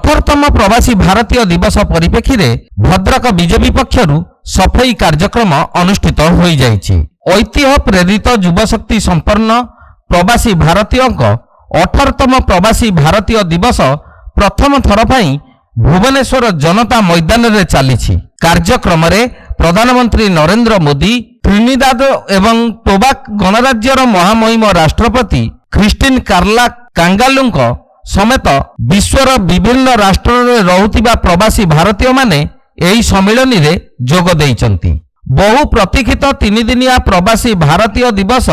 18तम प्रवासी भारतीय दिवस परिप्रेक्षी रे भद्रक बीजेपी पक्षरु सफाई कार्यक्रम अनुष्ठित हो जाइछि। ऐतिह्य प्रेरित युवशक्ति संपन्न प्रवासी भारतीयों 18तम प्रवासी भारतीय दिवस प्रथम थर पई भुवनेश्वर जनता मैदान रे चली। कार्यक्रम रे प्रधानमंत्री नरेंद्र मोदी, त्रिनिदाद एवं टोबाक गणराज्यर महामहिम राष्ट्रपति क्रिस्टिन कार्ला कांगालुंक समेत विश्वर विभिन्न राष्ट्र रे रहुतिबा प्रवासी भारतीय माने एही सम्मेलन रे जोग देइचंती। बहु प्रतीक्षित 3 दिनिया प्रवासी भारतीय दिवस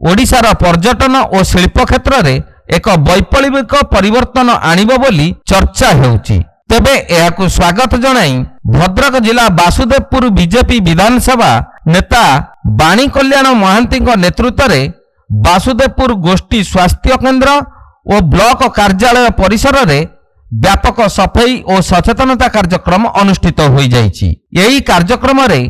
ओडिशार पर्यटन और शिल्प क्षेत्र रे एक वैप्लविक परिवर्तन आनिबो बोली चर्चा हेउची। तेबे एहाकु स्वागत जणाई भद्रक जिला वासुदेवपुर बीजेपी विधानसभा नेता बाणी कल्याण महांती नेतृत्व में वासुदेवपुर गोष्ठी स्वास्थ्य केन्द्र और ब्लॉक कार्यालय परिसर रे व्यापक सफाई और सचेतनता कार्यक्रम अनुष्ठित हो जाइछि। यही कार्यक्रम रे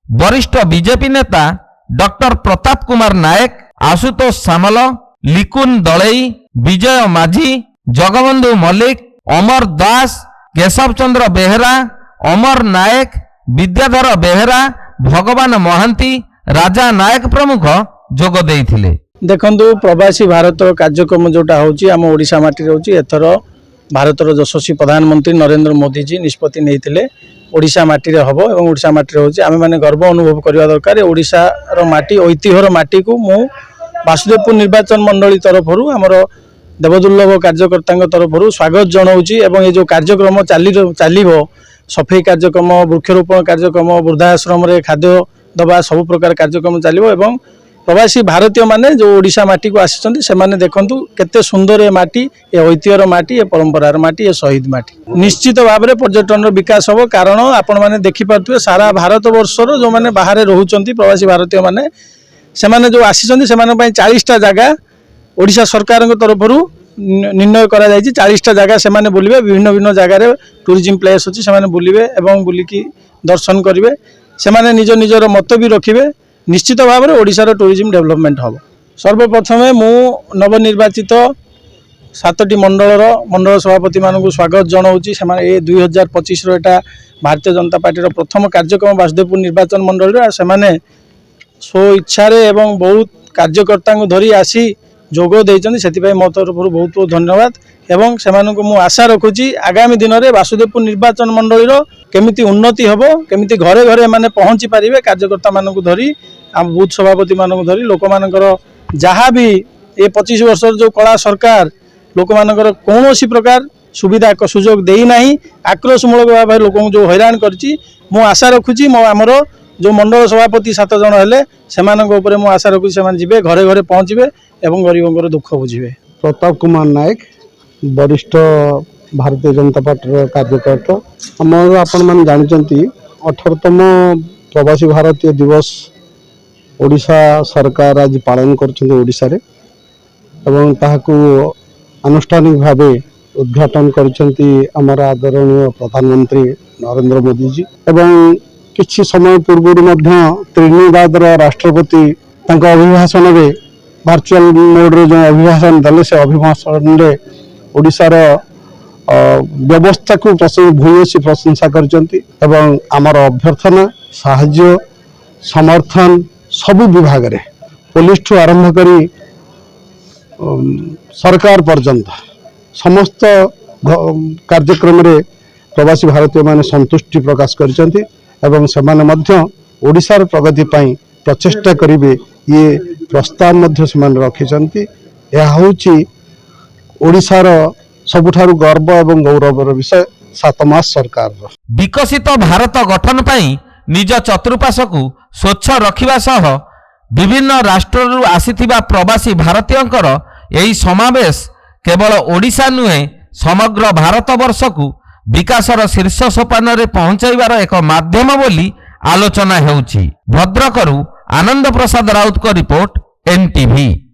वरिष्ठ बीजेपी नेता डॉक्टर प्रताप कुमार नायक, आशुतोष सामल, लिकुन दलई, विजय माझी, जगबंधु मल्लिक, अमर दास, केशव चंद्र बेहेरा, अमर नायक, विद्याधर बेहेरा, भगवान महांती, राजा नायक प्रमुख जोग देइथिले। देखंतु प्रवासी भारत कार्यक्रम जोटा होची आम ओडिशा माटी होची। एथर भारतर यशस्वी प्रधानमंत्री नरेंद्र मोदी जी निष्पत्ति नेइथिले ओडिशा माटी रे हबो एवं ओडिशा माटी रे होची। आमे माने गर्व अनुभव करबा दरकार। ओडिशा रो माटी ऐतिह्यर माटी को मु वासुदेवपुर निर्वाचन मंडली तरफरु हमर देवदुर्लभ कार्यकर्ता तरफरु स्वागत जनाऊँगी। एवं ये जो कार्यक्रम चलो सफाई कार्यक्रम, वृक्षरोपण कार्यक्रम, वृद्धाश्रम रे खाद्य दबा सब प्रकार कार्यक्रम चलो। एवं प्रवासी भारतीय माने जो ओडिशा माटी को आसी से माने देखंतु केते सुंदर ए माटी, ए ऐतिह्यर माटी, ए परंपरार माटी, ए शहीद माटी। निश्चित भाव में पर्यटन विकास हम। कारण आपण माने देखि पारथुवे सारा भारत वर्षर जो माने बाहर रहउचंती प्रवासी भारतीय माने से माने जो आसी से माने 40टा जगह ओडिशा सरकार तरफरु निर्णय करा जायछि। 40टा जगह से माने बुलिबे। विभिन्न विभिन्न जगह रे टूरिज्म प्लेस अछि, से माने बुलिबे एवं बुलिकी दर्शन करिवे। से माने निज निजर मत भी रखिबे। निश्चित भाव में ओडिशार टूरिज्म डेवलपमेंट हम। सर्वप्रथम मु नवनिर्वाचित 7टी मंडल सभापति मानक स्वागत जनाऊँगी। से 2025 एटा भारतीय जनता पार्टी प्रथम कार्यक्रम वासुदेवपुर निर्वाचन मंडल से स्व इच्छा एवं बहुत कार्यकर्ता धरी आसी जोग देइचंदी। सेतिपई मो तरफ बहुत बहुत धन्यवाद। एवं सेमानकु मु आशा रखुची आगामी दिन में वासुदेवपुर निर्वाचन मंडल केमिति उन्नति हबो, केमिति घरे घरे माने पहुंची पारिबे कार्यकर्ता मानकु धरी, आम बूथ सभापति मानकु धरी लोक मानकर जहाँ भी ये 25 वर्ष जो कला सरकार लोक मानकर कौनसी प्रकार सुविधा सुजोग देई नाही। आक्रोशमूलक भाव लोक जो हैरान करची। मु आशा रखुची मो आमर जो मंडल सभापति 7 जन हेले सेमानक ऊपर मु आशा रखुची सेमान जिबे घरे घरे पहुंचबे एवं गरीबों दुख बुझे। प्रताप कुमार नायक, वरिष्ठ भारतीय जनता पार्टी कार्यकर्ता। आमर आपण मैंने जानते 18तम प्रवासी भारतीय दिवस ओडिशा सरकार आज पालन करछन्ते एवं ताहाकू आनुष्ठानिक भाव उद्घाटन करछन्ती आमर आदरणीय प्रधानमंत्री नरेंद्र मोदी जी। एवं किछि समय पूर्व त्रिनिदाद राष्ट्रपति तांका अभिभाषण में वर्चुअल मोड रे जो अभिभाषण देले से अभिभाषण रे ओडिशार व्यवस्था को भूयसी प्रशंसा करचंती। एवं आमर अभ्यर्थना साहाय्य समर्थन सबु विभाग रे पुलिस ठू आरंभ करी सरकार पर्यंत समस्त कार्यक्रम रे प्रवासी भारतीय माने संतुष्टि प्रकाश करचंती। एवं सेमाने मध्य ओडिशार प्रगति पई प्रचेष्टा करिवे ये प्रस्ताव मध्य सेमाने रखिचंती। यह होची ओडिशार सबुठारु गर्व एवं गौरवर विषय 7 मास सरकार। विकसित भारत गठन पई निज चतुर्पार्श्वकु स्वच्छ रखिबा सह विभिन्न राष्ट्ररू आसीथिबा प्रवासी भारतीयंकर एही समावेश केवल ओडिशा नुहे समग्र भारत वर्षकु विकासर शीर्ष सोपान रे पहुंचाइबार एक माध्यम बोली आलोचना हेउछि। भद्रकरू आनंद प्रसाद राउत को रिपोर्ट, NTV।